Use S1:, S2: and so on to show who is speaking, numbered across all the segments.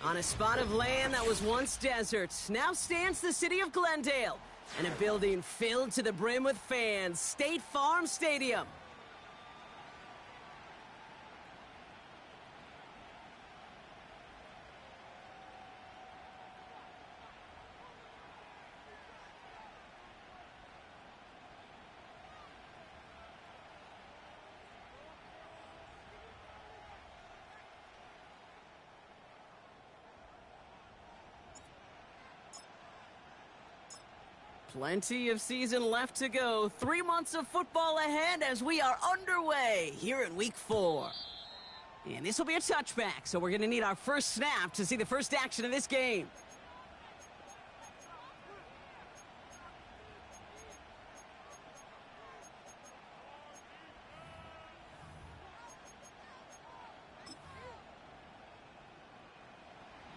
S1: On a spot of land that was once desert, now stands the city of Glendale, and a building filled to the brim with fans, State Farm Stadium. Plenty of season left to go. 3 months of football ahead as we are underway here in Week 4. And this will be a touchback, so we're going to need our first snap to see the first action of this game.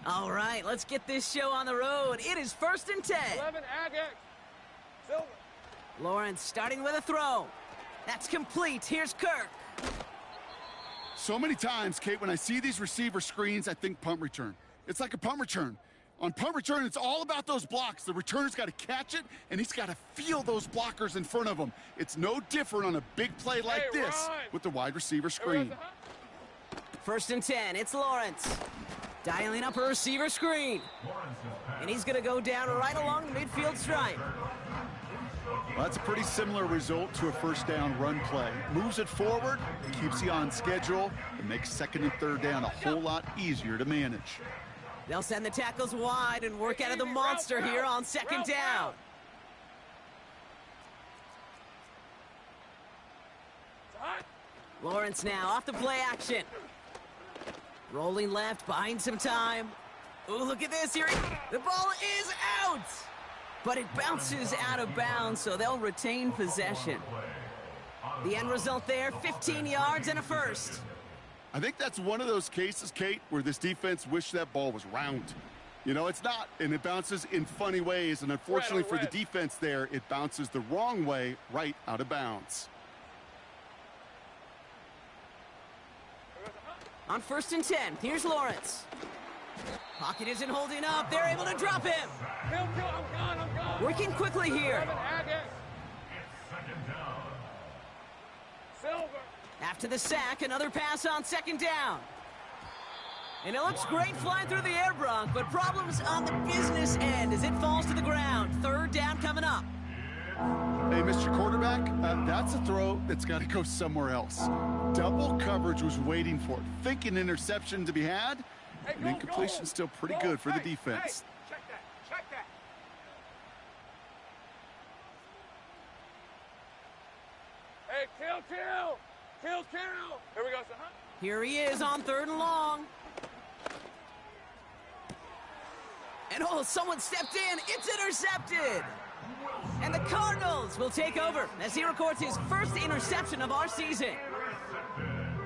S1: All right, let's get this show on the road. It is 1st and 10.
S2: 11 Agate. Silver.
S1: Lawrence starting with a throw. That's complete. Here's Kirk.
S3: So many times, Kate, when I see these receiver screens, I think punt return. It's like a punt return. On punt return, it's all about those blocks. The returner's got to catch it, and he's got to feel those blockers in front of him. It's no different on a big play like this with the wide receiver screen.
S1: 1st and 10. It's Lawrence. Dialing up a receiver screen. And he's going to go down right along the midfield stripe.
S3: Well, that's a pretty similar result to a first down run play. Moves it forward, keeps you on schedule, and makes 2nd and 3rd down a whole lot easier to manage.
S1: They'll send the tackles wide and work out of the monster here on 2nd down. Lawrence now off the play action. Rolling left, buying some time. Oh, look at this here. The ball is out! But it bounces out of bounds, so they'll retain possession. The end result there, 15 yards and a first.
S3: I think that's one of those cases, Kate, where this defense wished that ball was round. You know, it's not, and it bounces in funny ways, and unfortunately for the defense there, it bounces the wrong way right out of bounds.
S1: On 1st and 10, here's Lawrence. Pocket isn't holding up. They're able to drop him.
S2: I'm gone.
S1: Working quickly here.
S2: Silver.
S1: After the sack, another pass on 2nd down. And it looks great flying through the air, Bronk, but problems on the business end as it falls to the ground. 3rd down coming up.
S3: Hey, Mr. Quarterback, that's a throw that's got to go somewhere else. Double coverage was waiting for it. Thinking interception to be had, and incompletion still pretty good for the defense.
S2: Check that. Hey, kill. Here we go, son.
S1: Here he is on 3rd and long. And oh, someone stepped in. It's intercepted. And the Cardinals will take over as he records his first interception of our season.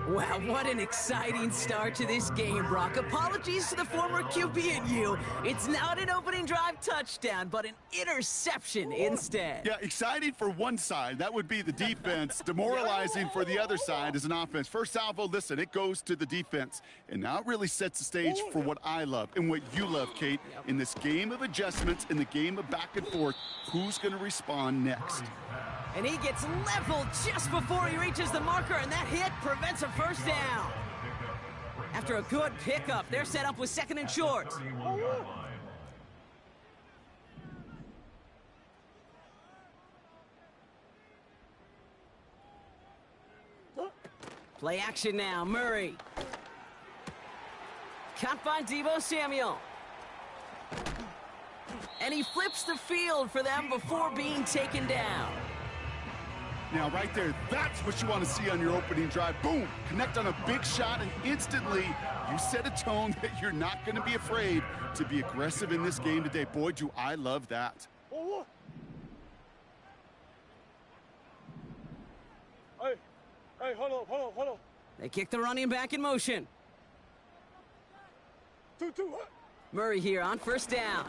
S1: Wow, what an exciting start to this game, Brock. Apologies to the former QB and you. It's not an opening drive touchdown, but an interception instead.
S3: Yeah, exciting for one side. That would be the defense. Demoralizing for the other side as an offense. First salvo, listen, it goes to the defense. And now it really sets the stage for what I love and what you love, Kate. In this game of adjustments, in the game of back and forth, who's going to respond next?
S1: And he gets leveled just before he reaches the marker, and that hit prevents a first down. After a good pickup, they're set up with 2nd and short. Play action now, Murray. Caught by Deebo Samuel. And he flips the field for them before being taken down.
S3: Now, right there, that's what you want to see on your opening drive. Boom! Connect on a big shot, and instantly you set a tone that you're not going to be afraid to be aggressive in this game today. Boy, do I love that.
S2: Hey, hold on.
S1: They kick the running back in motion.
S2: 2-2.
S1: Murray here on 1st down.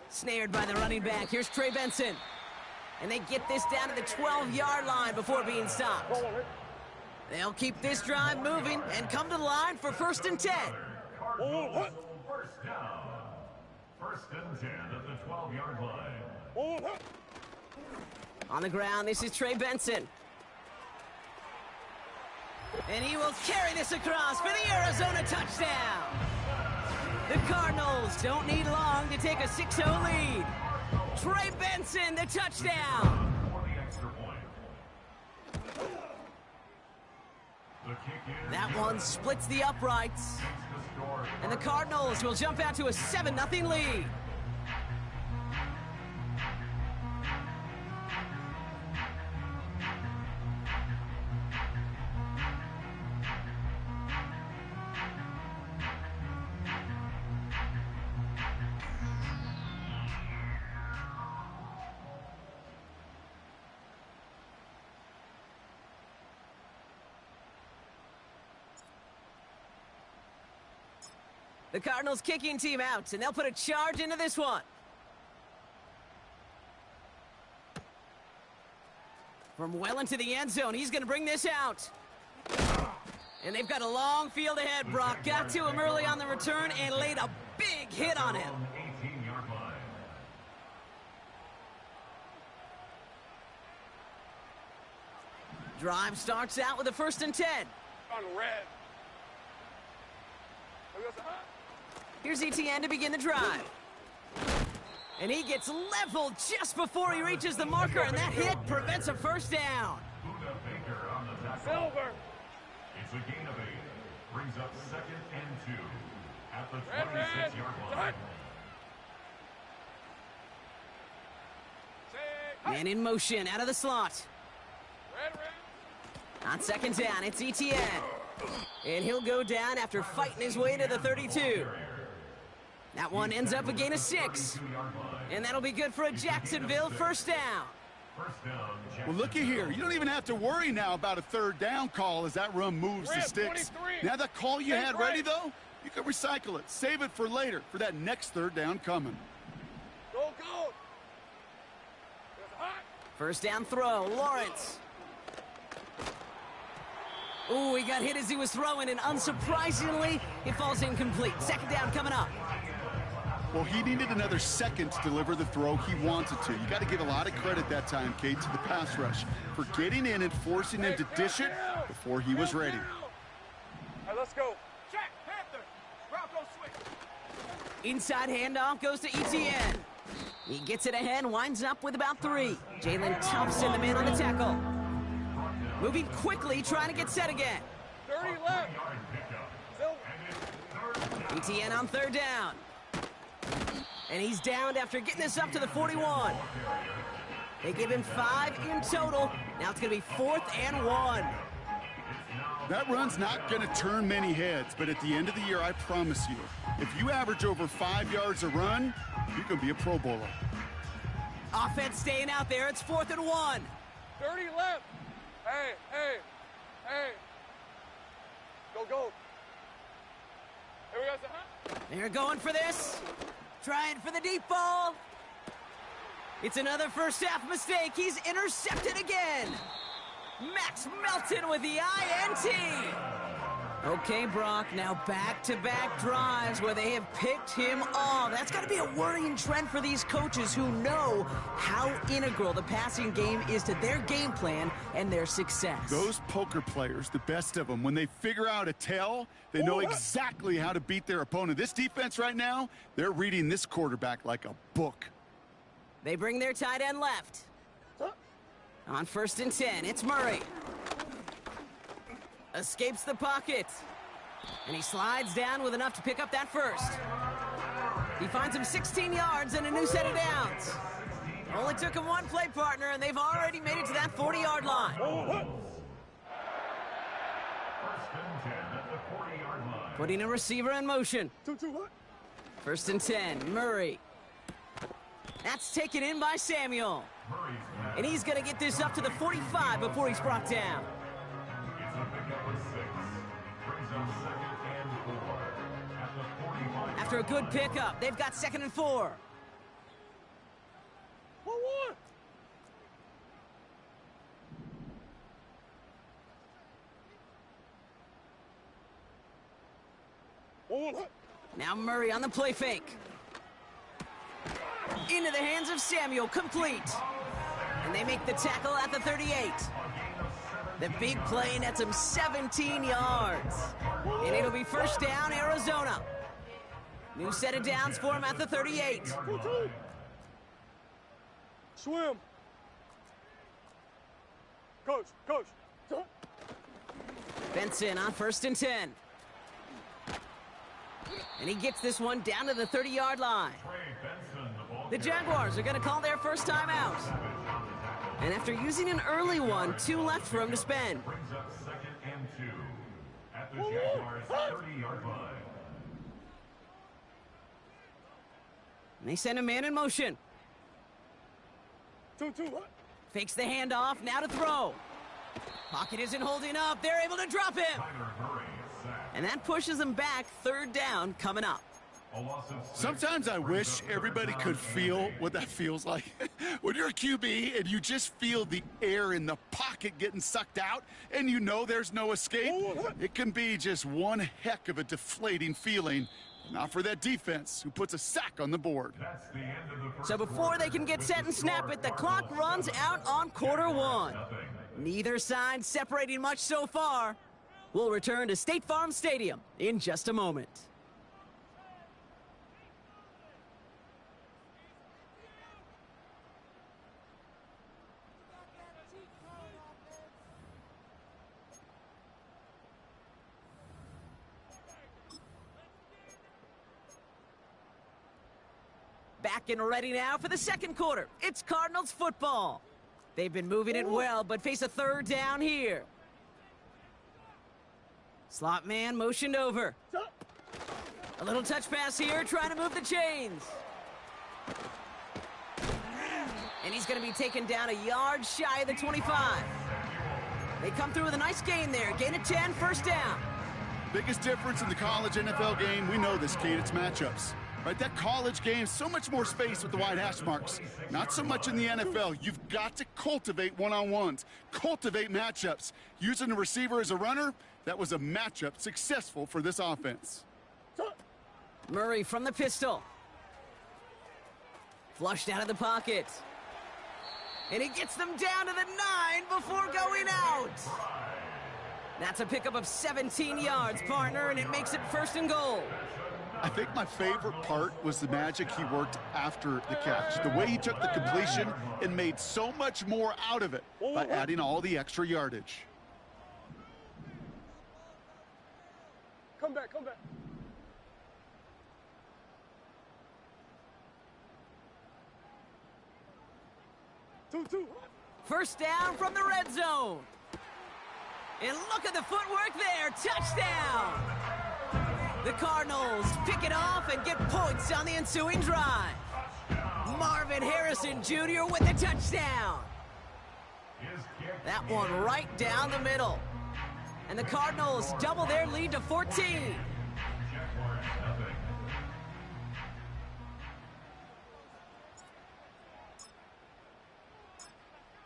S1: Snared by the running back. Here's Trey Benson. And they get this down to the 12-yard line before being stopped. They'll keep this drive moving and come to the line for 1st and 10.
S4: first down. First and 10 at the 12-yard line.
S1: On the ground, this is Trey Benson. And he will carry this across for the Arizona touchdown. The Cardinals don't need long to take a 6-0 lead. Trey Benson, the touchdown. That one splits the uprights. And the Cardinals will jump out to a 7-0 lead. The Cardinals kicking team out, and they'll put a charge into this one. From well into the end zone, he's going to bring this out. And they've got a long field ahead, Brock. Got to him early on the return and laid a big hit on him. Drive starts out with a 1st and 10.
S2: On red.
S1: Here's ETN to begin the drive. And he gets leveled just before he reaches the marker, and that hit prevents a first down.
S2: Silver.
S4: It's a gain of 8. Brings up 2nd and 2 at the 26-yard line.
S1: Man in motion out of the slot. On 2nd down, it's ETN. And he'll go down after fighting his way to the 32. That one ends up a gain of 6. And that'll be good for a Jacksonville first down.
S3: Well, looky here. You don't even have to worry now about a 3rd down call as that run moves the sticks.
S2: 23.
S3: Now that call you had ready, though, you can recycle it. Save it for later, for that next 3rd down coming.
S2: Go, go.
S1: First down throw, Lawrence. Ooh, he got hit as he was throwing, and unsurprisingly, it falls incomplete. 2nd down coming up.
S3: Well, he needed another second to deliver the throw he wanted to. You got to give a lot of credit that time, Kate, to the pass rush for getting in and forcing him to dish it before he was ready.
S2: All right, let's go. Check, Panther. Bronco switch.
S1: Inside handoff goes to ETN. He gets it ahead, winds up with about 3. Jalen Thompson, the man on the tackle. Moving quickly, trying to get set again.
S2: 30 left. Silver.
S1: ETN on 3rd down. And he's downed after getting this up to the 41. They give him 5 in total. Now it's going to be 4th and 1.
S3: That run's not going to turn many heads, but at the end of the year, I promise you, if you average over 5 yards a run, you can be a Pro Bowler.
S1: Offense staying out there. It's 4th and 1.
S2: 30 left. Hey, hey, hey. Go, go. Here we go, huh?
S1: They're going for this. Trying for the deep ball. It's another first half mistake. He's intercepted again. Max Melton with the INT. Okay, Brock, now back-to-back drives where they have picked him off. That's got to be a worrying trend for these coaches who know how integral the passing game is to their game plan and their success.
S3: Those poker players, the best of them, when they figure out a tell, they know exactly how to beat their opponent. This defense right now, they're reading this quarterback like a book.
S1: They bring their tight end left. On 1st and 10, it's Murray. Escapes the pocket. And he slides down with enough to pick up that first. He finds him 16 yards and a new set of downs. Only took him one play partner, and they've already made it to that 40-yard line. Putting a receiver in motion. 1st and 10, Murray. That's taken in by Samuel. And he's going to get this up to the 45 before he's brought down. After a good pickup, they've got 2nd and 4.
S2: 1-1.
S1: Now Murray on the play fake. Into the hands of Samuel, complete. And they make the tackle at the 38. The big play nets him 17 yards. And it'll be first down, Arizona. New set of downs for him at the 38.
S2: Swim. Coach.
S1: Benson on 1st and 10. And he gets this one down to the 30-yard line. The Jaguars are going to call their first timeout. And after using an early one, 2 left for him to spend.
S4: Brings up 2nd and 2 at the Jaguars' 30-yard line.
S1: And they send a man in motion.
S2: 2.
S1: Fakes the handoff, now to throw. Pocket isn't holding up. They're able to drop him. And that pushes them back. 3rd down coming up.
S3: Sometimes I wish everybody could feel what that feels like. When you're a QB and you just feel the air in the pocket getting sucked out and you know there's no escape, it can be just one heck of a deflating feeling. Not for that defense, who puts a sack on the board.
S1: So before they can get set and snap it, the clock runs out on quarter 1. Neither side separating much so far. We'll return to State Farm Stadium in just a moment. Back and ready now for the 2nd quarter. It's Cardinals football. They've been moving it well, but face a 3rd down here. Slot man motioned over. A little touch pass here, trying to move the chains. And he's going to be taken down a yard shy of the 25. They come through with a nice gain there. Gain of 10, 1st down.
S3: Biggest difference in the college NFL game, we know this, Kate, it's matchups. Right, that college game, so much more space with the wide hash marks. Not so much in the NFL. You've got to cultivate one-on-ones, cultivate matchups. Using the receiver as a runner, that was a matchup successful for this offense.
S1: Murray from the pistol. Flushed out of the pocket. And he gets them down to the 9 before going out. That's a pickup of 17 yards, partner, and it makes it 1st and goal.
S3: I think my favorite part was the magic he worked after the catch. The way he took the completion and made so much more out of it by adding all the extra yardage.
S2: Come back. 2.
S1: 1st down from the red zone. And look at the footwork there. Touchdown. The Cardinals pick it off and get points on the ensuing drive. Marvin Harrison Jr. with the touchdown. That one right down the middle. And the Cardinals double their lead to 14.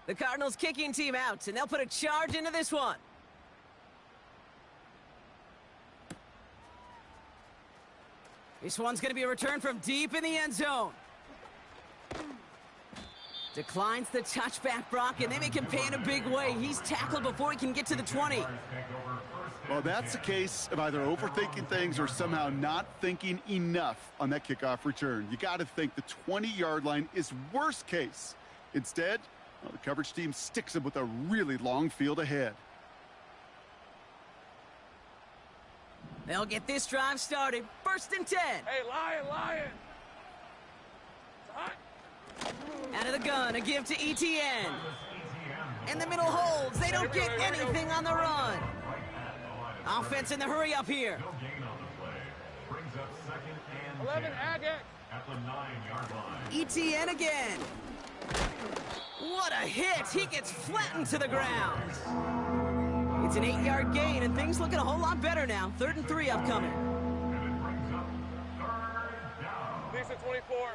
S1: The Cardinals kicking team out, and they'll put a charge into this one. This one's going to be a return from deep in the end zone. Declines the touchback, Brock, and they make him pay in a big way. He's tackled before he can get to the 20.
S3: Well, that's a case of either overthinking things or somehow not thinking enough on that kickoff return. You got to think the 20-yard line is worst case. Instead, well, the coverage team sticks him with a really long field ahead.
S1: They'll get this drive started. 1st and 10.
S2: Hey, Lion. Hot.
S1: Out of the gun, a give to ETN. In the middle holds. They don't get anything on the run. Offense in the hurry up here.
S2: 11 Agate.
S4: At the 9-yard line.
S1: ETN again. What a hit. He gets flattened to the ground. It's an 8-yard gain, and things looking a whole lot better now. 3rd and 3 upcoming.
S4: And it brings up 3rd down.
S2: Decent 24.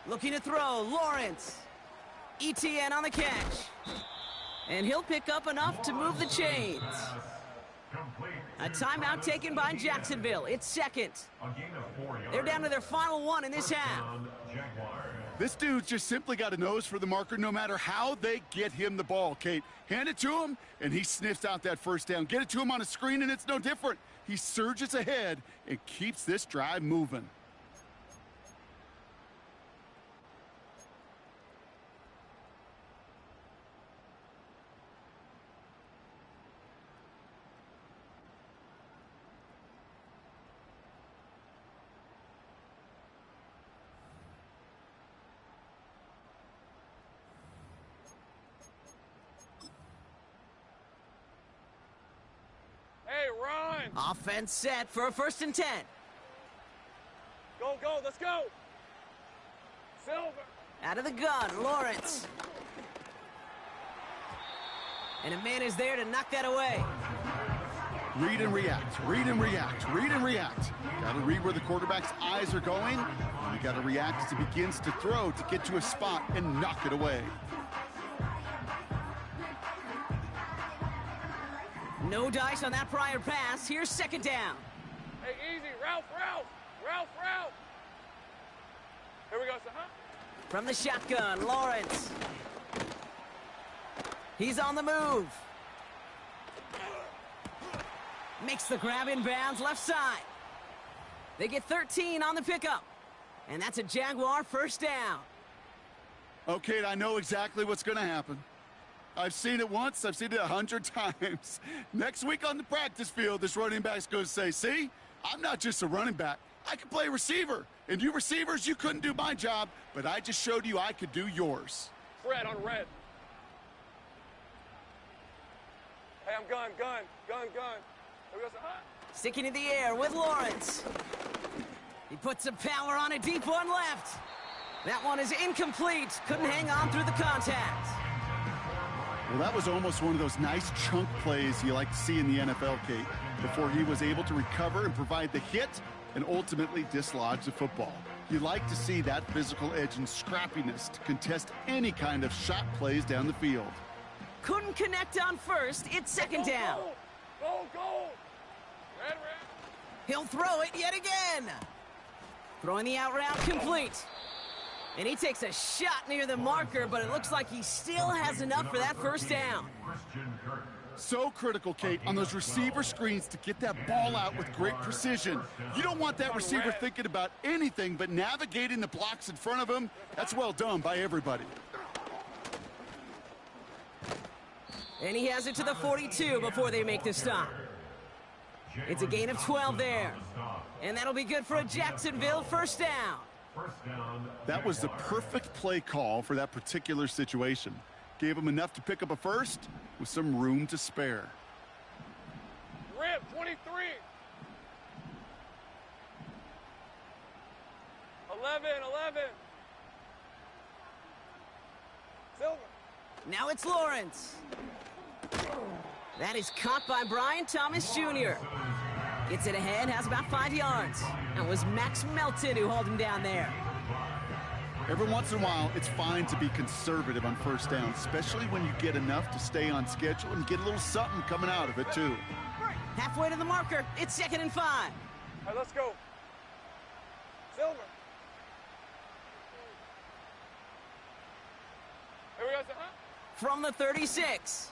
S1: Looking to throw, Lawrence. ETN on the catch. And he'll pick up enough to move the chains.
S4: Complete.
S1: A timeout taken by Jacksonville. It's second.
S4: A gain of 4 yards.
S1: They're down to their final one in this half.
S4: Down, Jaguars.
S3: This dude's just simply got a nose for the marker no matter how they get him the ball, Kate. Hand it to him, and he sniffs out that first down. Get it to him on a screen, and it's no different. He surges ahead and keeps this drive moving.
S2: Hey, run!
S1: Offense set for a 1st and 10.
S2: Go, go, let's go! Silver!
S1: Out of the gun, Lawrence. And a man is there to knock that away.
S3: Read and react, read and react, read and react. Got to read where the quarterback's eyes are going. And you got to react as he begins to throw to get to a spot and knock it away.
S1: No dice on that prior pass. Here's 2nd down.
S2: Hey, easy, Ralph, Ralph! Ralph, Ralph! Here we go, son, huh?
S1: From the shotgun, Lawrence. He's on the move. Makes the grab in bounds, left side. They get 13 on the pickup. And that's a Jaguar 1st down.
S3: Okay, I know exactly what's going to happen. I've seen it once, I've seen it 100 times. Next week on the practice field, this running back's going to say, see, I'm not just a running back. I can play receiver. And you receivers, you couldn't do my job, but I just showed you I could do yours.
S2: Red on red. Hey, I'm gun. Here we go, son, huh?
S1: Sticking in the air with Lawrence. He puts some power on a deep one left. That one is incomplete. Couldn't hang on through the contact.
S3: Well, that was almost one of those nice chunk plays you like to see in the NFL, Kate, before he was able to recover and provide the hit and ultimately dislodge the football. You like to see that physical edge and scrappiness to contest any kind of shot plays down the field.
S1: Couldn't connect on first. It's 2nd down.
S2: Go! Red.
S1: He'll throw it yet again. Throwing the out route complete. And he takes a shot near the marker, but it looks like he still has enough for that 1st down.
S3: So critical, Kate, on those receiver screens to get that ball out with great precision. You don't want that receiver thinking about anything but navigating the blocks in front of him. That's well done by everybody.
S1: And he has it to the 42 before they make the stop. It's a gain of 12 there. And that'll be good for a Jacksonville 1st down.
S3: That was the perfect play call for that particular situation. Gave him enough to pick up a 1st with some room to spare.
S2: Rip, 23. 11. Silver.
S1: Now it's Lawrence. That is caught by Brian Thomas Jr. Gets it ahead, has about 5 yards. And it was Max Melton who hauled him down there.
S3: Every once in a while, it's fine to be conservative on 1st down, especially when you get enough to stay on schedule and get a little something coming out of it, too.
S1: Halfway to the marker. It's 2nd and 5.
S2: All right, let's go. Silver. Here we go, son, huh?
S1: From the 36.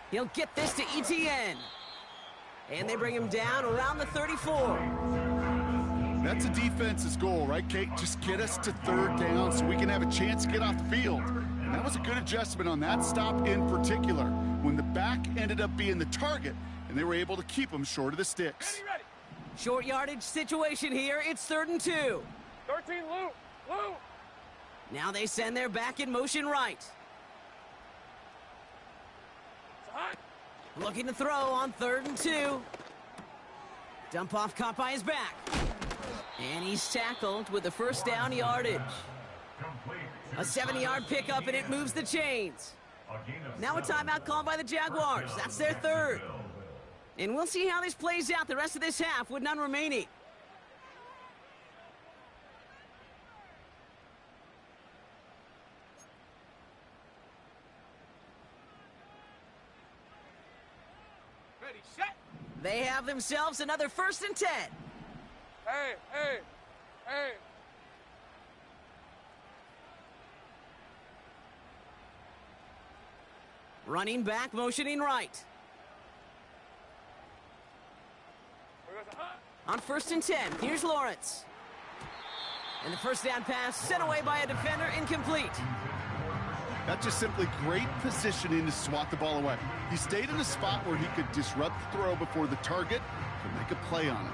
S1: He'll get this to ETN. And they bring him down around the 34.
S3: That's a defense's goal, right, Kate? Just get us to 3rd down so we can have a chance to get off the field. And that was a good adjustment on that stop in particular, when the back ended up being the target, and they were able to keep him short of the sticks.
S2: Ready.
S1: Short yardage situation here. It's 3rd and 2.
S2: 13, Lou.
S1: Now they send their back in motion right.
S2: Son, huh?
S1: Looking to throw on 3rd and 2. Dump off caught by his back. And he's tackled with the 1st down yardage. A 7-yard pickup, and it moves the chains. Now a timeout called by the Jaguars. That's their 3rd. And we'll see how this plays out the rest of this half with none remaining. they have themselves another 1st and 10.
S2: Hey, hey, hey.
S1: Running back, motioning right. On 1st and 10, here's Lawrence. And the first down pass sent away by a defender, incomplete.
S3: That's just simply great positioning to swat the ball away. He stayed in a spot where he could disrupt the throw before the target could make a play on it.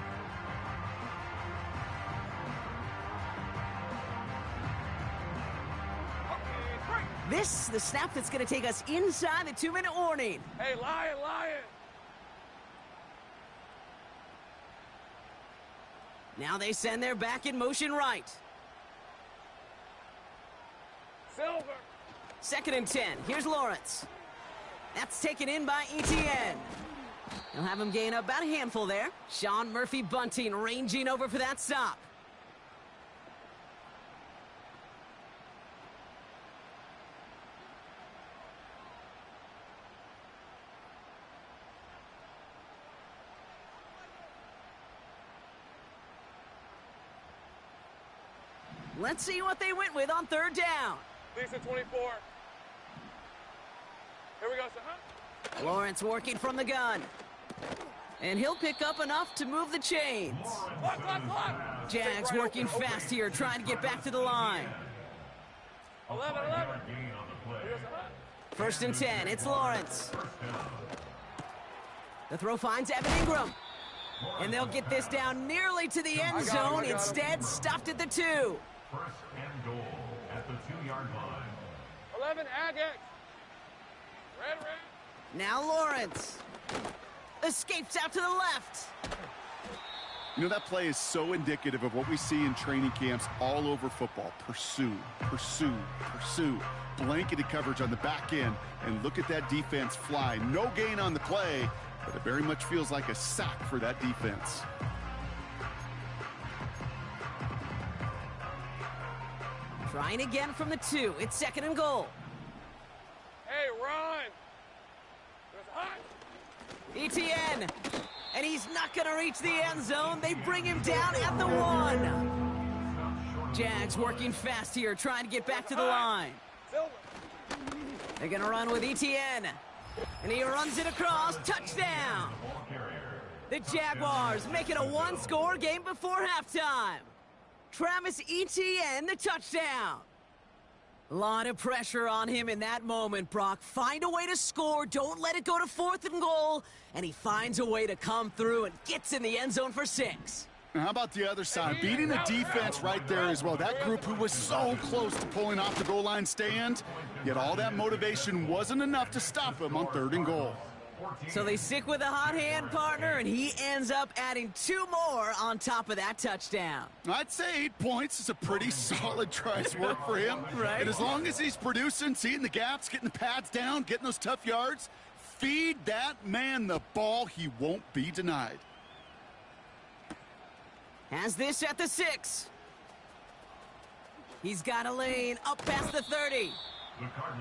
S1: This, the snap that's going to take us inside the 2-minute warning.
S2: Hey, Lion, Lion.
S1: Now they send their back in motion right.
S2: Silver.
S1: 2nd and 10. Here's Lawrence. That's taken in by Etienne. He'll have him gain about a handful there. Sean Murphy Bunting ranging over for that stop. Let's see what they went with on 3rd down.
S2: Lisa 24. Here we go, son.
S1: Lawrence working from the gun. And he'll pick up enough to move the chains.
S2: Clock.
S1: Jags working fast here, trying to get back to the line.
S2: 11.
S1: 1st and 10, it's Lawrence. The throw finds Evan Ingram. And they'll get this down nearly to the end zone. Instead, stopped at the 2.
S4: 1st and goal at the 2-yard line.
S2: 11, Agate. Red.
S1: Now Lawrence. Escapes out to the left.
S3: You know, that play is so indicative of what we see in training camps all over football. Pursue. Blanketed coverage on the back end. And look at that defense fly. No gain on the play, but it very much feels like a sack for that defense.
S1: Trying again from the 2. It's 2nd and goal.
S2: Hey, run. It's hot.
S1: Etienne. And he's not going to reach the end zone. They bring him down at the 1. Jags working fast here, trying to get back to the line.
S2: Silver.
S1: They're going to run with Etienne. And he runs it across. Touchdown. The Jaguars make it a 1-score game before halftime. Travis Etienne, the touchdown. A lot of pressure on him in that moment, Brock. Find a way to score. Don't let it go to 4th and goal. And he finds a way to come through and gets in the end zone for 6.
S3: Now, how about the other side? Beating the defense right there as well. That group who was so close to pulling off the goal line stand, yet all that motivation wasn't enough to stop him on 3rd and goal.
S1: So they stick with a hot hand, partner, and he ends up adding 2 more on top of that touchdown.
S3: I'd say 8 points is a pretty solid try's work for him.
S1: Right.
S3: And as long as he's producing, seeing the gaps, getting the pads down, getting those tough yards, feed that man the ball, he won't be denied.
S1: Has this at the 6. He's got a lane up past the 30.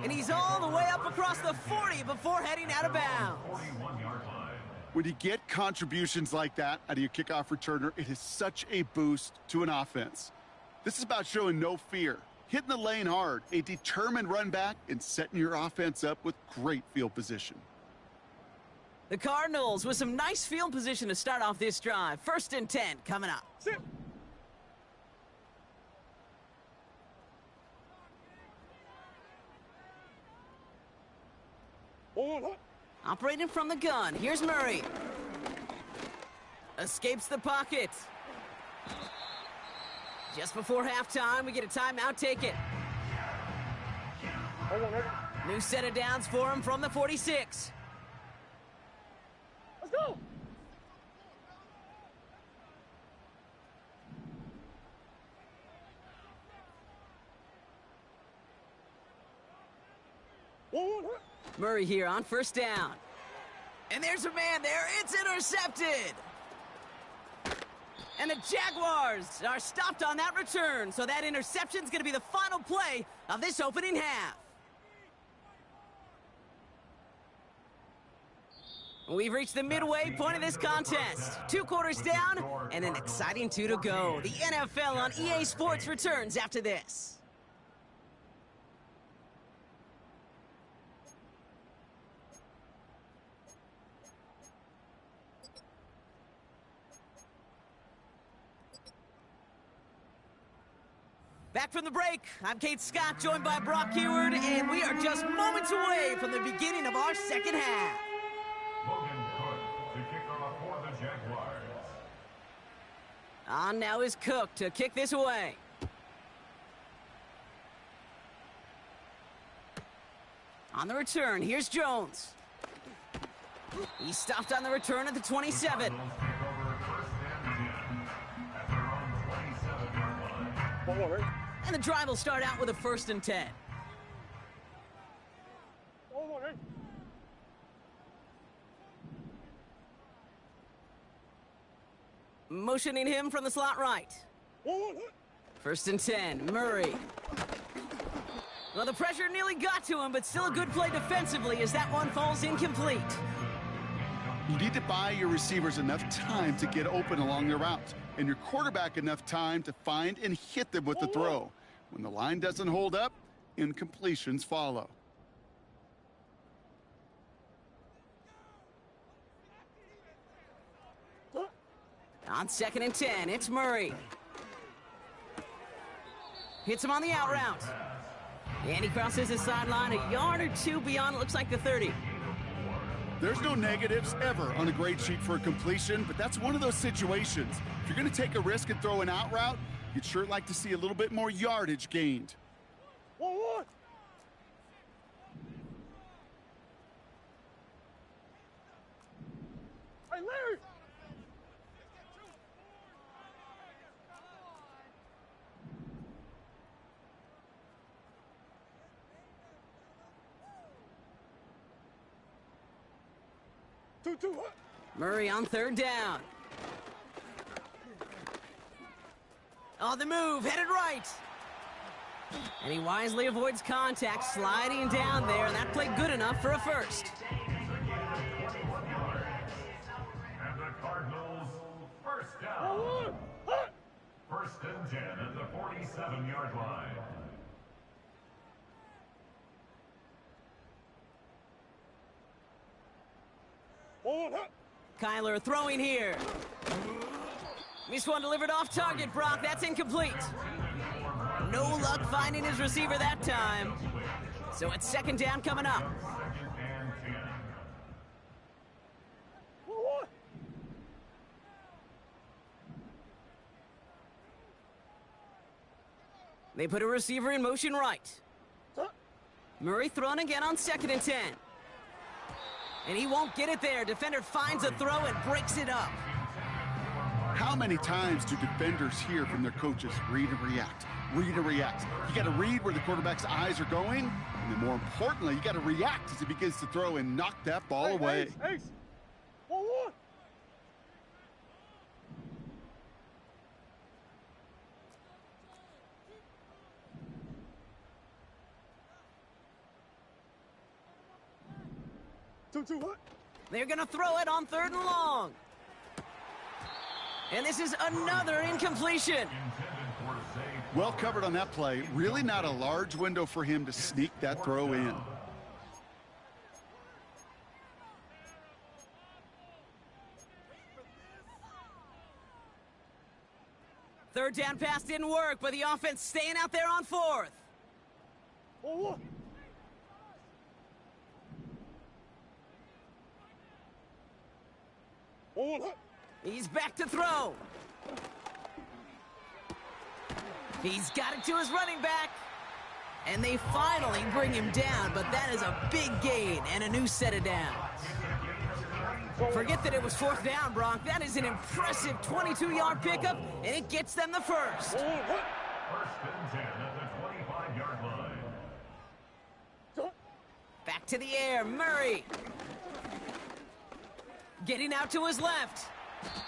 S1: And he's all the way up across the 40 before heading out of bounds.
S3: When you get contributions like that out of your kickoff returner, it is such a boost to an offense. This is about showing no fear, hitting the lane hard, a determined run back, and setting your offense up with great field position.
S1: The Cardinals with some nice field position to start off this drive. 1st and 10 coming up.
S2: Sit.
S1: Operating from the gun. Here's Murray. Escapes the pocket. Just before halftime, we get a timeout taken. New set of downs for him from the 46.
S2: Let's go.
S1: Murray here on 1st down. And there's a man there. It's intercepted. And the Jaguars are stopped on that return. So that interception's going to be the final play of this opening half. We've reached the midway point of this contest. 2 quarters down and an exciting 2 to go. The NFL on EA Sports returns after this. Back from the break, I'm Kate Scott, joined by Brock Heward, and we are just moments away from the beginning of our second half.
S4: Logan Cook to kick off for the Jaguars.
S1: On now is Cook to kick this away. On the return, here's Jones. He stopped on the return at the 27. And the drive will start out with a 1st and 10. Motioning him from the slot right. 1st and 10, Murray. Well, the pressure nearly got to him, but still a good play defensively as that one falls incomplete.
S3: You need to buy your receivers enough time to get open along their routes, and your quarterback enough time to find and hit them with the throw. When the line doesn't hold up, incompletions follow.
S1: On 2nd and 10, it's Murray. Hits him on the out route. And he crosses the sideline a yard or 2 beyond, it looks like the 30.
S3: There's no negatives ever on a grade sheet for a completion, but that's one of those situations. If you're going to take a risk and throw an out route, you'd sure like to see a little bit more yardage gained.
S2: Hey, Larry!
S1: Murray on 3rd down. On the move, headed right. And he wisely avoids contact, sliding down there, and that played good enough for a 1st.
S4: And the Cardinals, 1st down. 1st and 10 at the 47-yard line.
S1: Kyler throwing here. This one delivered off target, Brock. That's incomplete. No luck finding his receiver that time. So it's 2nd down coming up.
S4: 2nd and 10.
S1: They put a receiver in motion right. Murray throwing again on 2nd and 10. And he won't get it there. Defender finds a throw and breaks it up.
S3: How many times do defenders hear from their coaches, read and react, read and react? You got to read where the quarterback's eyes are going, and then more importantly, you got to react as he begins to throw and knock that ball away.
S2: Ace.
S1: They're going to throw it on 3rd and long. And this is another incompletion.
S3: Well covered on that play. Really not a large window for him to sneak that throw in.
S1: Third down pass didn't work, but the offense staying out there on 4th. He's back to throw. He's got it to his running back. And they finally bring him down, but that is a big gain and a new set of downs. Forget that it was 4th down, Brock. That is an impressive 22-yard pickup, and it gets them the 1st.
S4: 1st and 10 at the 25-yard line.
S1: Back to the air, Murray. Getting out to his left.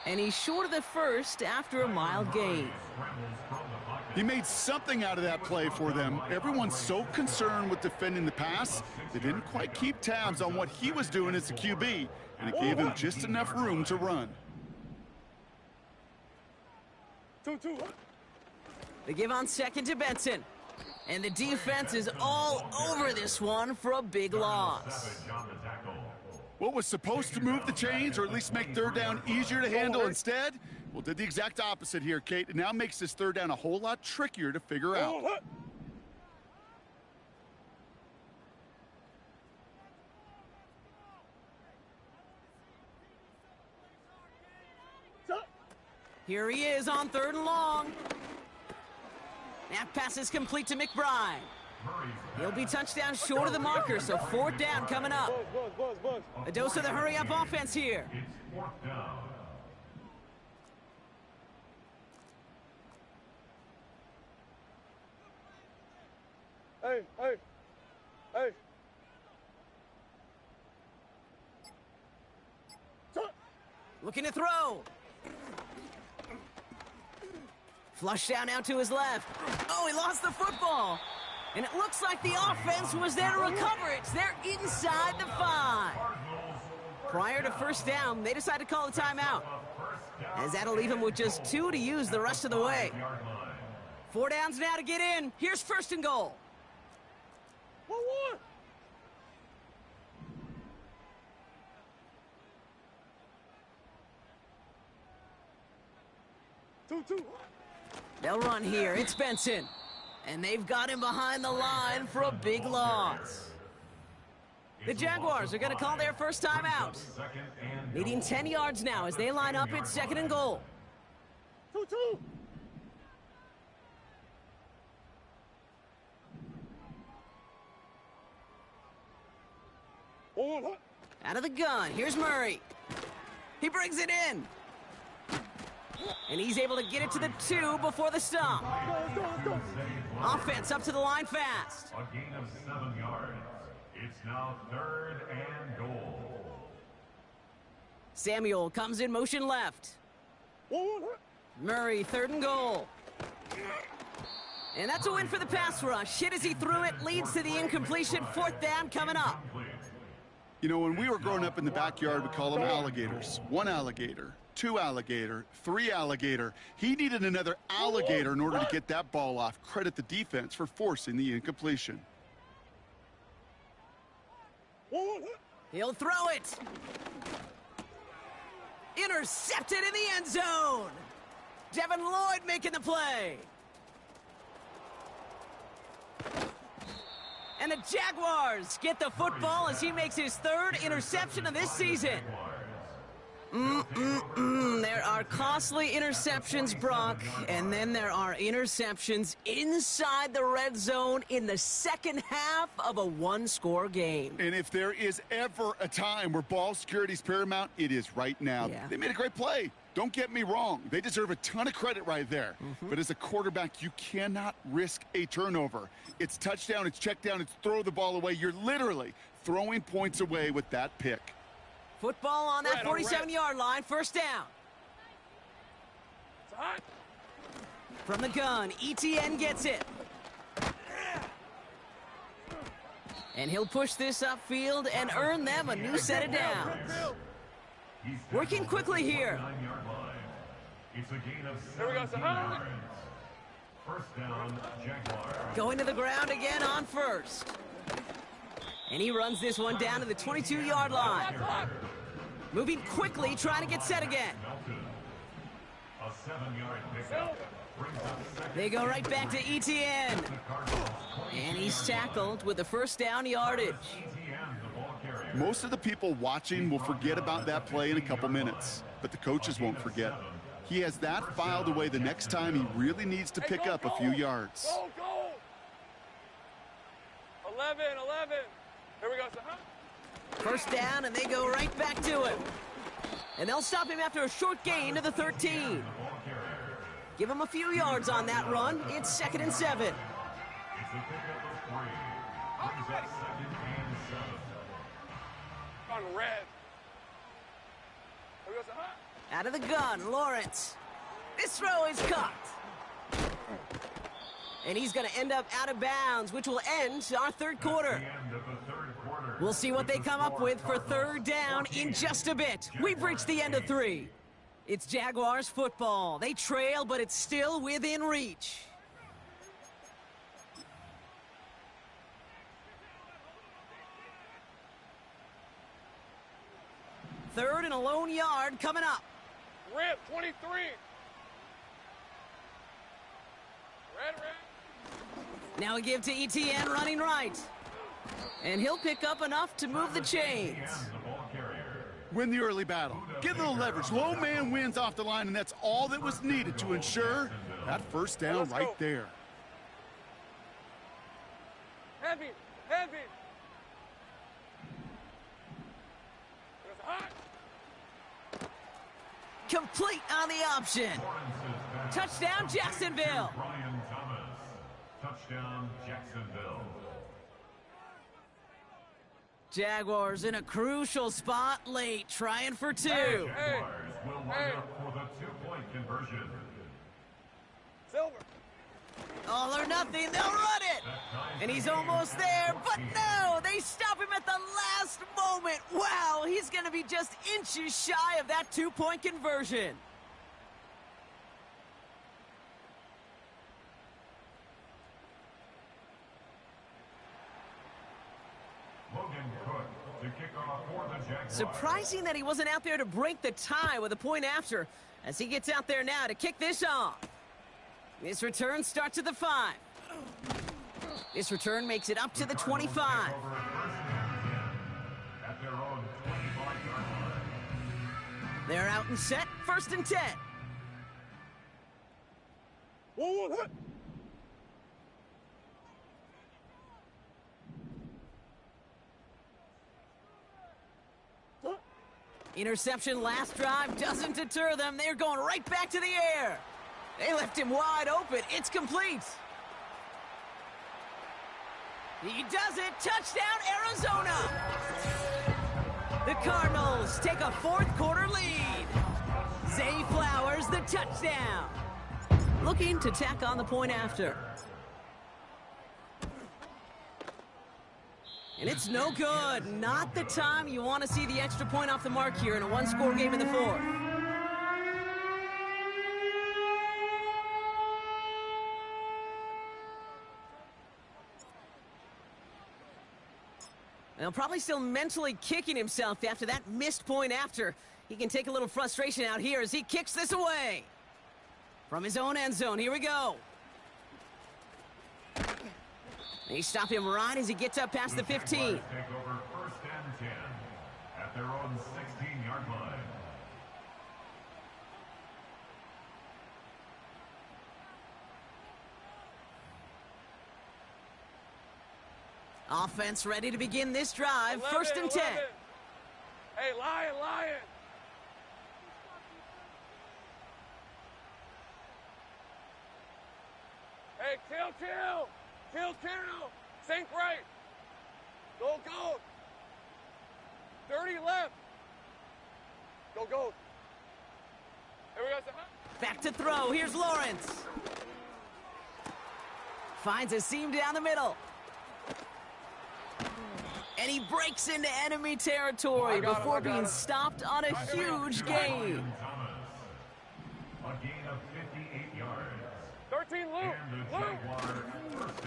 S1: And he's short of the 1st after a mild gain.
S4: Scrambles from the pocket.
S3: He made something out of that play for them. Everyone's so concerned with defending the pass, they didn't quite keep tabs on what he was doing as a QB, and it gave him just enough room to run.
S2: 2-2.
S1: They give on second to Benson. And the defense is all over this one for a big loss.
S3: What was supposed to move the chains, or at least make third down easier to handle instead? Well, did the exact opposite here, Kate. It now makes this third down a whole lot trickier to figure out.
S1: Here he is on third and long. That pass is complete to McBride. He'll be touchdown short of the marker, so fourth down coming up. A dose of the hurry-up offense here.
S4: It's fourth down.
S2: Hey, hey, hey.
S1: Looking to throw. Flush down out to his left. Oh, he lost the football. And it looks like the offense was there to recover it. They're inside the 5. Prior to first down, they decide to call a timeout, as that'll leave him with just 2 to use the rest of the way. 4 downs now to get in. Here's first and goal.
S2: 1-1. Two.
S1: They'll run here. It's Benson. And they've got him behind the line for a big loss. The Jaguars are going to call their first time out. Needing 10 yards now as they line up at second and goal.
S2: 2-2.
S1: Out of the gun. Here's Murray. He brings it in. And he's able to get it to the 2 before the stop.
S2: Let's go.
S1: Offense up to the line fast.
S4: A gain of 7 yards. It's now third and goal.
S1: Samuel comes in motion left. Murray, third and goal. And that's a win for the pass rush. Hit as he threw it, leads to the incompletion. Fourth down coming up.
S3: You know, when we were growing up in the backyard, we call them alligators. 1 alligator, 2 alligator, 3 alligator. He needed another alligator in order to get that ball off. Credit the defense for forcing the incompletion.
S1: He'll throw it. Intercepted in the end zone. Devin Lloyd making the play. And the Jaguars get the football as he makes his 3rd interception of this season. There are costly interceptions, Brock, and then there are interceptions inside the red zone in the second half of a 1-score game.
S3: And if there is ever a time where ball security is paramount, it is right now.
S1: Yeah.
S3: They made a great play. Don't get me wrong. They deserve a ton of credit right there. But as a quarterback, you cannot risk a turnover. It's touchdown, it's check down, it's throw the ball away. You're literally throwing points away with that pick.
S1: Football on that 47-yard line, first down. From the gun, ETN gets it. And he'll push this upfield and earn them a new set of downs. Working quickly here.
S4: It's a gain of 17
S2: There we go,
S4: yards. First down, Jaguars.
S1: Going to the ground again on first. And he runs this one down to the 22-yard line. Moving quickly, trying to get set again.
S4: A 7-yard pickup brings up second.
S1: They go right back to ETN. And he's tackled with the first down yardage.
S4: ETN, the ball carrier.
S3: Most of the people watching will forget about that play in a couple minutes, but the coaches won't forget. He has that filed away the next time he really needs to pick up a few yards.
S2: Go. 11. Here we go.
S1: First down, and they go right back to him. And they'll stop him after a short gain to the 13. Give him a few yards on that run. It's 2nd and 7.
S4: It's a pickup of 3. Brings up 2nd and 7.
S2: On red. Here we go.
S1: Out of the gun, Lawrence. This throw is caught. And he's going to end up out of bounds, which will end our third quarter. We'll see what they come up with for third down in just a bit. We've reached the end of 3. It's Jaguars football. They trail, but it's still within reach. Third and a lone yard coming up.
S2: Rip, 23. Red.
S1: Now we give to ETN running right. And he'll pick up enough to move the chains.
S3: Win the early battle. Get a little leverage. Low man wins off the line, and that's all that was needed to ensure that first down right there.
S2: Heavy. It's hot.
S1: Complete on the option. Touchdown, Jacksonville.
S4: Brian Thomas. Touchdown, Jacksonville.
S1: Jaguars in a crucial spot late, trying for 2.
S4: Jaguars will line up for the 2-point conversion.
S2: Silver.
S1: All or nothing, they'll run it. And he's almost there, but no, they stop him at the last moment. Wow, he's going to be just inches shy of that 2-point conversion. Surprising that he wasn't out there to break the tie with a point after, as he gets out there now to kick this off. This return starts at the 5. This return makes it up to the 25. They're out and set, 1st and 10.
S2: Whoa.
S1: Interception last drive doesn't deter them. They're going right back to the air. They left him wide open. It's complete. He does it. Touchdown, Arizona. The Cardinals take a 4th quarter lead. Zay Flowers, the touchdown. Looking to tack on the point after. And it's no good. Not the time you want to see the extra point off the mark here in a 1-score game in the 4th. Now, probably still mentally kicking himself after that missed point after. He can take a little frustration out here as he kicks this away. From his own end zone, here we go. They stop him right as he gets up past the 15.
S4: Take over 1st and 10 at their own 16-yard line.
S1: Offense ready to begin this drive. 1st and 10.
S2: Hey, Lion. Hey, kill. Sink right. Go. 30 left. Go. Here we go.
S1: Back to throw. Here's Lawrence. Finds a seam down the middle. And he breaks into enemy territory before being stopped on a huge gain.
S4: A gain of 58 yards.
S2: 13 loop.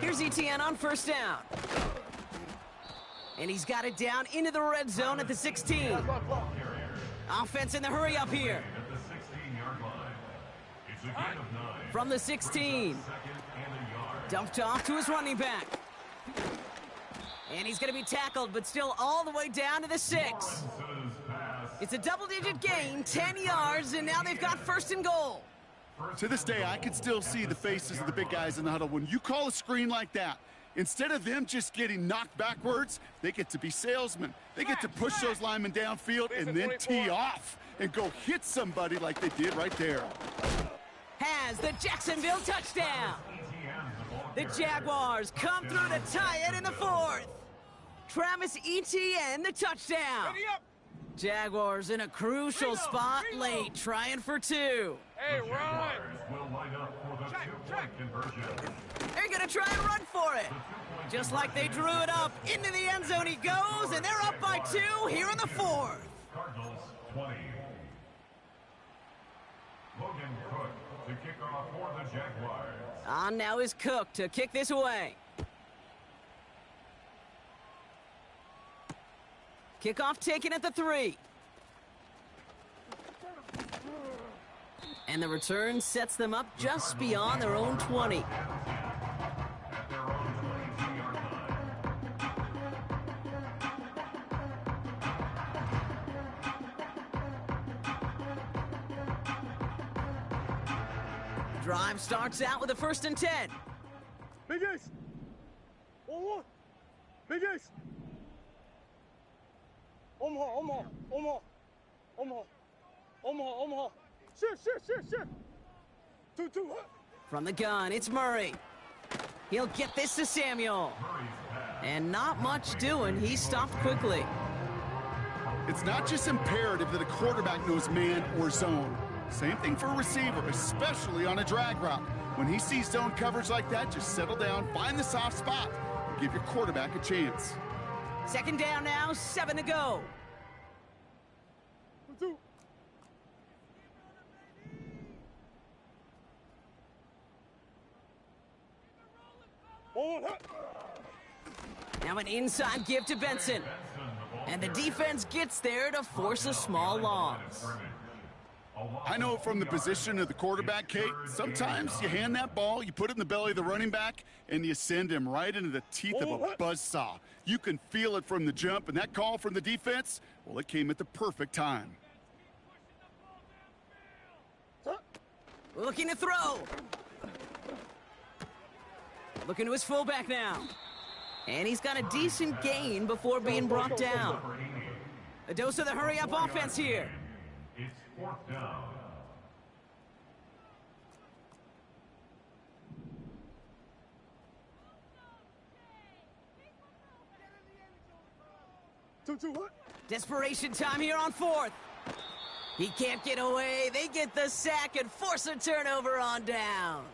S1: Here's ETN on 1st down. And he's got it down into the red zone at the 16. Offense in the hurry up here.
S4: At the 16-yard line. It's a gain of 9.
S1: From the 16. Dumped off to his running back. And he's going to be tackled, but still all the way down to the 6. It's a double-digit gain, 10 yards, and now they've got 1st and goal.
S3: To this day, I can still see the faces of the big guys in the huddle. When you call a screen like that, instead of them just getting knocked backwards, they get to be salesmen. They get to push those linemen downfield and then tee off and go hit somebody like they did right there.
S1: Has the Jacksonville touchdown. The Jaguars come through to tie it in the 4th. Travis Etienne, the touchdown. Jaguars in a crucial spot late, trying for 2.
S2: Hey, Ron.
S4: Will line up for the 2-point conversion.
S1: They're going to try and run for it. Just like they drew it up. Into the end zone he goes, and they're up by 2 here in the 4th.
S4: Cardinals 20. Logan Cook to kick off for the Jaguars.
S1: On now is Cook to kick this away. Kickoff taken at the 3. And the return sets them up just beyond their own 20.
S4: At their own 22-yard line.
S1: Drive starts out with a 1st and 10.
S2: Big Ace. 1-1. Big Ace. Omaha. Shit. 2-2.
S1: From the gun, it's Murray. He'll get this to Samuel. And not much doing. He stopped quickly.
S3: It's not just imperative that a quarterback knows man or zone. Same thing for a receiver, especially on a drag route. When he sees zone coverage like that, just settle down, find the soft spot, and give your quarterback a chance.
S1: 2nd down now, 7 to go.
S2: 2-2.
S1: Now an inside give to Benson. And the defense gets there to force a small loss.
S3: I know from the position of the quarterback, Kate, sometimes you hand that ball, you put it in the belly of the running back, and you send him right into the teeth of a buzzsaw. You can feel it from the jump, and that call from the defense, well, it came at the perfect time.
S1: Looking to throw. Looking to his fullback now. And he's got a decent gain before being brought down. A dose of the hurry-up offense here.
S4: It's 4th down.
S1: Desperation time here on 4th. He can't get away. They get the sack and force a turnover on downs.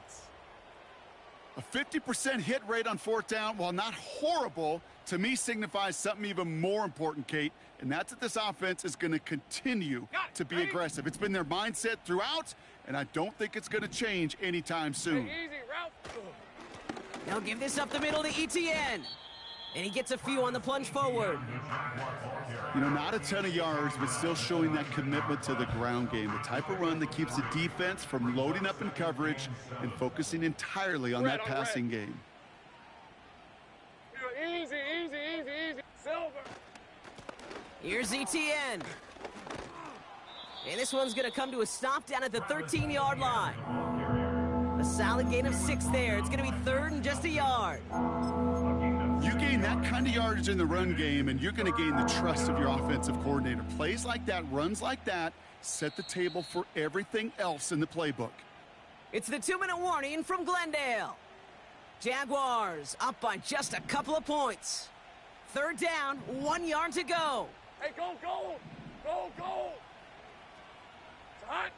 S3: A 50% hit rate on 4th down, while not horrible, to me signifies something even more important, Kate, and that's that this offense is going to continue to be aggressive. It's been their mindset throughout, and I don't think it's going to change anytime soon.
S2: Easy, Ralph.
S1: They'll give this up the middle to ETN. And he gets a few on the plunge forward.
S3: You know, not a ton of yards, but still showing that commitment to the ground game. The type of run that keeps the defense from loading up in coverage and focusing entirely on that passing game.
S2: Easy. Silver.
S1: Here's ETN. And this one's going to come to a stop down at the 13-yard line. A solid gain of 6 there. It's going to be 3rd and just a yard.
S3: You gain that kind of yardage in the run game, and you're going to gain the trust of your offensive coordinator. Plays like that, runs like that, set the table for everything else in the playbook.
S1: It's the 2-minute warning from Glendale. Jaguars up by just a couple of points. 3rd down, 1 yard to go.
S2: Hey, go. It's hot.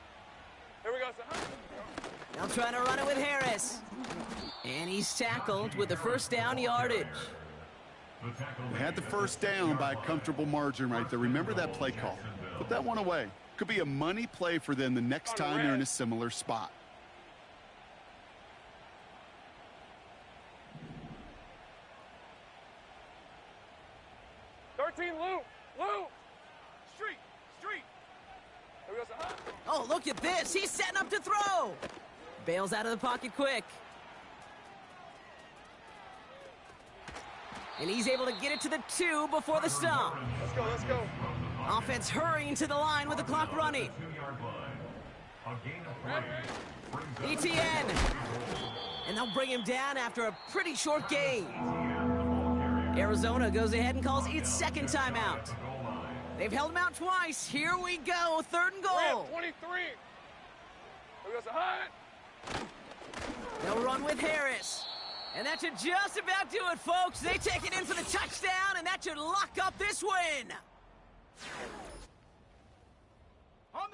S2: Here we go, it's hot.
S1: They'll try to run it with Harris. And he's tackled with the 1st down yardage.
S3: They had the 1st down by a comfortable margin right there. Remember that play call. Put that one away. Could be a money play for them the next time they're in a similar spot.
S2: Lou. Street. Here we go, it's hot.
S1: Oh, look at this. He's setting up to throw. Bails out of the pocket quick. And he's able to get it to the 2 before the stop.
S2: Let's go.
S1: Offense hurrying to the line with the clock running. ETN. And they'll bring him down after a pretty short gain. Arizona goes ahead and calls its 2nd timeout. They've held him out twice. Here we go. 3rd and goal.
S2: 23. Here we go, it's hot.
S1: They'll run with Harris. And that should just about do it, folks. They take it in for the touchdown, and that should lock up this win.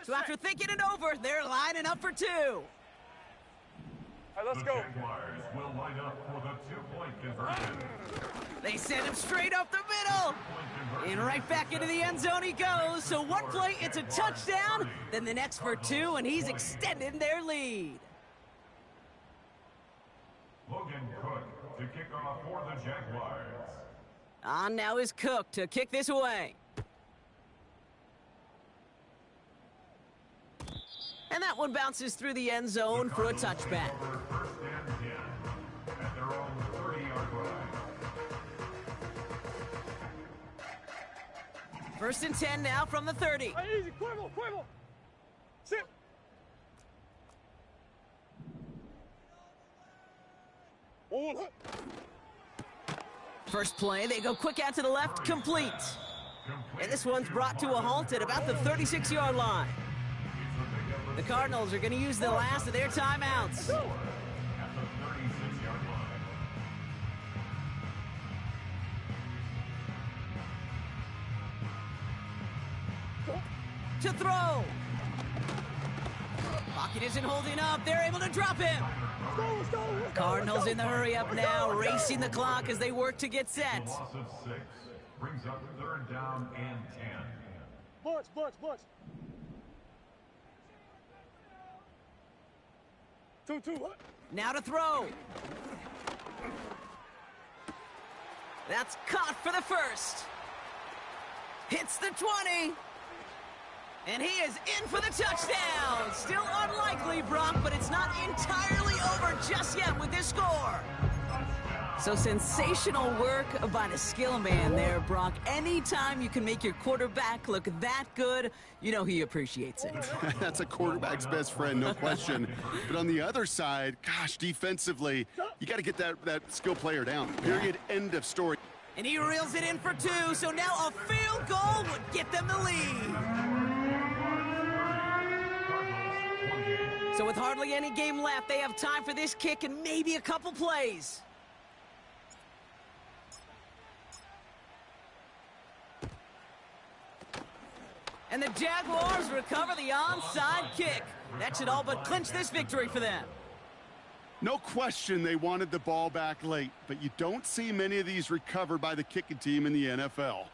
S1: So after thinking it over, they're lining up for 2.
S2: right, let's
S4: The
S2: go.
S4: Jaguars will line up for the two-point conversion.
S1: They send him straight up the middle. And right back into the end zone he goes. So one play, it's a touchdown. Then the next for two, and he's extending their lead.
S4: Logan Cook to kick off for the Jaguars.
S1: On now is Cook to kick this away. And that one bounces through the end zone for a touchback.
S4: First and 10 at their own 30-yard line.
S1: First and 10 now from the 30.
S2: Hey, easy, Quibble. Sit. One.
S1: First play, they go quick out to the left, complete. And this one's brought to a halt at about the 36-yard line. The Cardinals are going to use the last of their timeouts.
S4: At the 36-yard line.
S1: To throw. Pocket isn't holding up. They're able to drop him.
S2: Let's go.
S1: Cardinals in the hurry up now, racing the clock as they work to get set.
S4: Loss of 6 brings up third down and 10.
S2: Bunch. Two. What?
S1: Now to throw. That's caught for the first. Hits the 20. And he is in for the touchdown. Still unlikely, Brock, but it's not entirely over just yet with this score. So sensational work by the skill man there, Brock. Anytime you can make your quarterback look that good, you know he appreciates it.
S3: That's a quarterback's best friend, no question. But on the other side, gosh, defensively, you got to get that skill player down. Period. End of story.
S1: And he reels it in for two, so now a field goal would get them the lead. So with hardly any game left, they have time for this kick and maybe a couple plays. And the Jaguars recover the onside kick. That should all but clinch this victory for them.
S3: No question they wanted the ball back late, but you don't see many of these recovered by the kicking team in the NFL.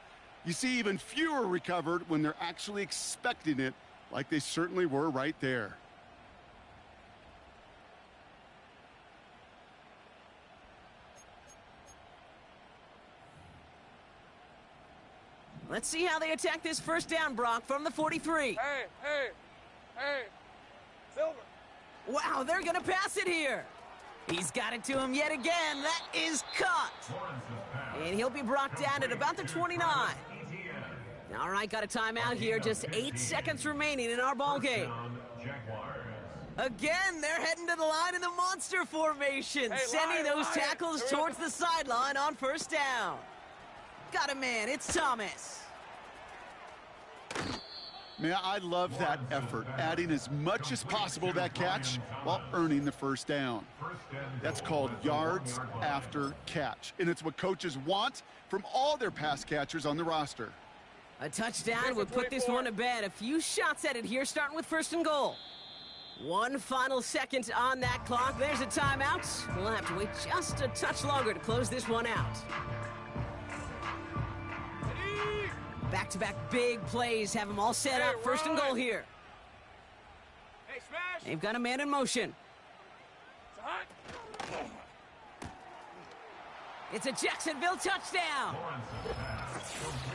S3: You see even fewer recovered when they're actually expecting it, like they certainly were right there.
S1: Let's see how they attack this first down, Brock, from the 43.
S2: Hey. Silver.
S1: Wow, they're going to pass it here. He's got it to him yet again. That is caught. And he'll be brought down at about the 29. All right, got a timeout here. Just 8 seconds remaining in our ball game. Again, they're heading to the line in the monster formation, sending those tackles towards the sideline on first down. Got a man. It's Thomas.
S3: Man, I love that effort, adding as much as possible to that catch while earning the first down. That's called yards after catch, and it's what coaches want from all their pass catchers on the roster.
S1: A touchdown would put this one to bed. A few shots at it here, starting with first and goal. One final second on that clock. There's a timeout. We'll have to wait just a touch longer to close this one out. Back-to-back big plays have them all set up. First and goal here.
S2: Hey, smash.
S1: They've got a man in motion. It's a Jacksonville touchdown.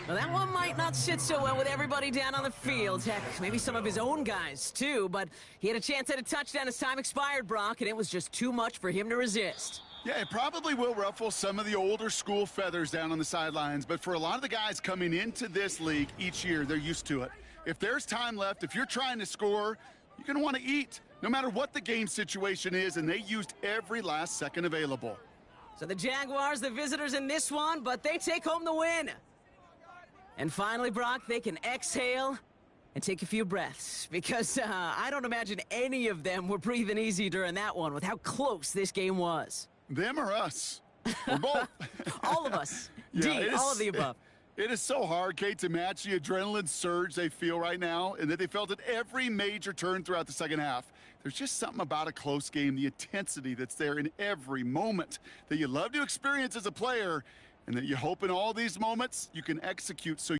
S1: Well, that one might not sit so well with everybody down on the field. Heck, maybe some of his own guys, too. But he had a chance at a touchdown as time expired, Brock, and it was just too much for him to resist.
S3: Yeah, it probably will ruffle some of the older school feathers down on the sidelines, but for a lot of the guys coming into this league each year, they're used to it. If there's time left, if you're trying to score, you're going to want to eat, no matter what the game situation is, and they used every last second available.
S1: So the Jaguars, the visitors in this one, but they take home the win. And finally, Brock, they can exhale and take a few breaths, because I don't imagine any of them were breathing easy during that one with how close this game was.
S3: Them or us? Or both.
S1: All of us.
S3: Yeah,
S1: D, all of the above.
S3: It is so hard, Kate, to match the adrenaline surge they feel right now and that they felt at every major turn throughout the second half. There's just something about a close game, the intensity that's there in every moment that you love to experience as a player and that you hope in all these moments you can execute so